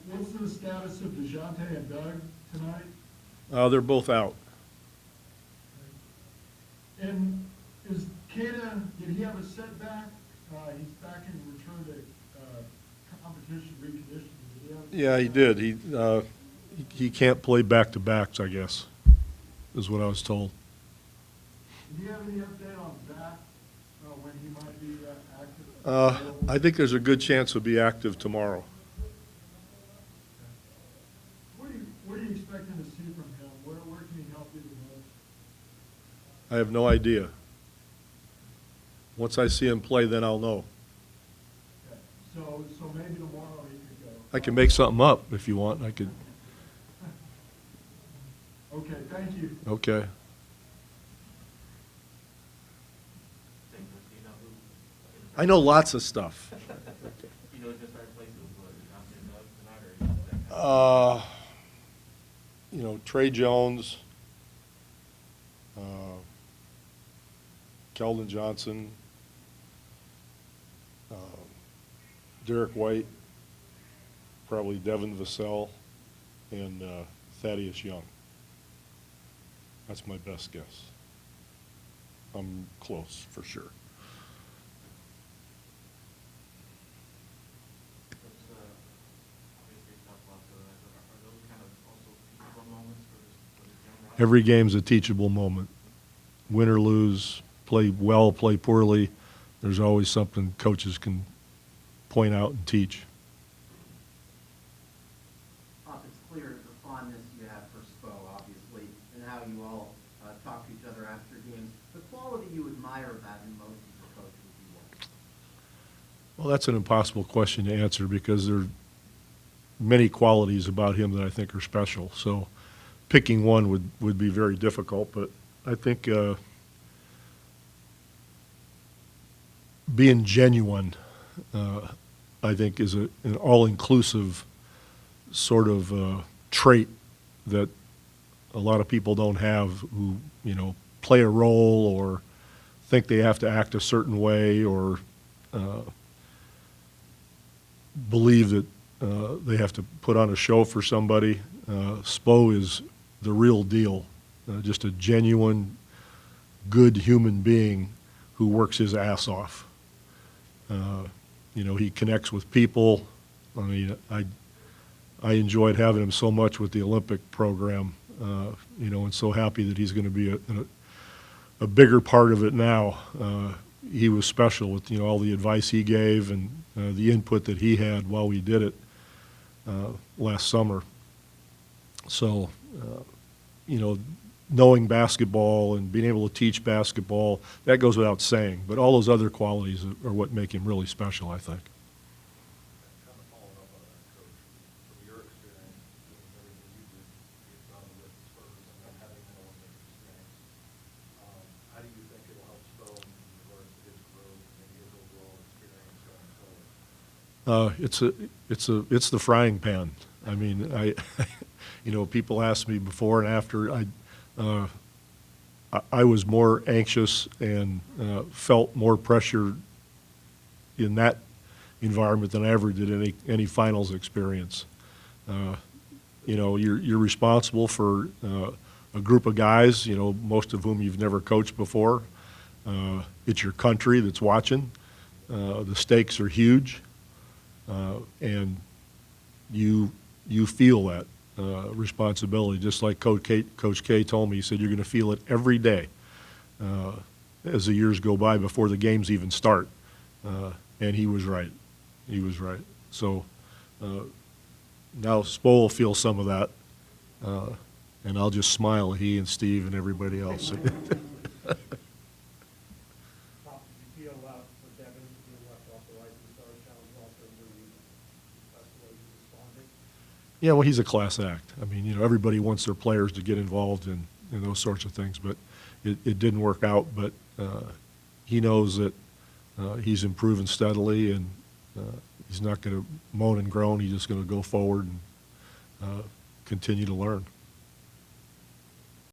What's the status of DeJounte and Doug tonight? They're both out. And is Kata, did he have a setback? He's back in return to competition reconditioning. Did he have a Yeah, he setback? did. He can't play back-to-backs, I guess, is what I was told. Do you have any update on Zach, when he might be active? I think there's a good chance he'll be active tomorrow. What are you expecting to see from him? Where can he help you the most? I have no idea. Once I see him play, then I'll know. Okay. So maybe tomorrow he could go. I can make something up if you want. I could. Okay, thank you. Okay. I know lots of stuff. Trey Jones, Keldon Johnson, Derek White, probably Devin Vassell, and Thaddeus Young. That's my best guess. I'm close, for sure. Every game's a teachable moment. Win or lose, play well, play poorly, there's always something coaches can point out and teach. Pop, it's clear the fondness you have for Spo, obviously, and how you all talk to each other after games. The quality you admire about him most as a coach would be what? Well, that's an impossible question to answer because there are many qualities about him that I think are special. So picking one would be very difficult, but I think being genuine, I think, is an all-inclusive sort of trait that a lot of people don't have who, play a role or think they have to act a certain way or believe that they have to put on a show for somebody. Spo is the real deal, just a genuine, good human being who works his ass off. He connects with people. I mean, I enjoyed having him so much with the Olympic program, and so happy that he's going to be a bigger part of it now. He was special with, all the advice he gave and the input that he had while we did it last summer. So, knowing basketball and being able to teach basketball, that goes without saying. But all those other qualities are what make him really special, I think. Kind of following up on that, Coach, from your experience, doing everything you've done with Spurs and then having an Olympic experience, how do you think it'll help Spo in regards to his growth and his overall experience going forward? It's the frying pan. I mean, people asked me before and after. I was more anxious and felt more pressure in that environment than I ever did any finals experience. You're responsible for a group of guys, most of whom you've never coached before. It's your country that's watching. The stakes are huge, and you feel that responsibility, just like Coach K told me. He said, you're going to feel it every day as the years go by before the games even start. And he was right. He was right. So now Spo will feel some of that, and I'll just smile at he and Steve and everybody else. Pop, did you feel for Devin being left off the Rising Star Challenge also really that's the way you responded? Yeah, well, he's a class act. I mean, everybody wants their players to get involved in those sorts of things, but it didn't work out. But he knows that he's improving steadily, and he's not going to moan and groan. He's just going to go forward and continue to learn.